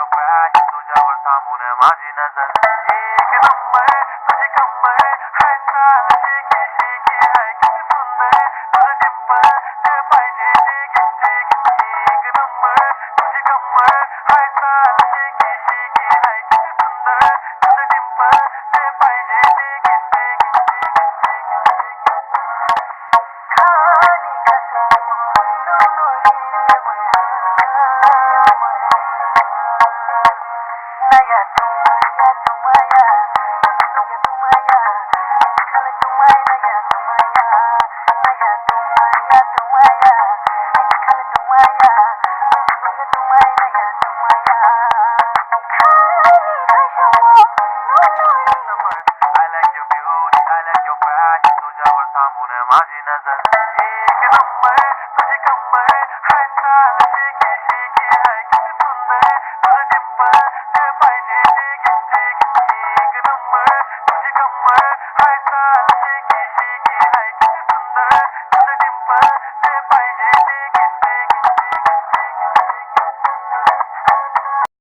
रुपये आहे तुझ्यावर थांबून माझी नजर एक नंबर तुझी कंबर हाय चाल शेकी शेकी हाय किती सुंदर तुझं डिंपल जे पाहिजे ते घेते एक नंबर तुझी कंबर हाय चाल शेकी शेकी हाय किती सुंदर तुझं डिंपल जे पाहिजे ते घेते खानी कसं नया तुम्हाया तुम्हाया नया तुम्हाया कल तुम्हाया नया तुम्हाया नया तुम्हाया तुम्हाया कल तुम्हाया नया तुम्हाया नया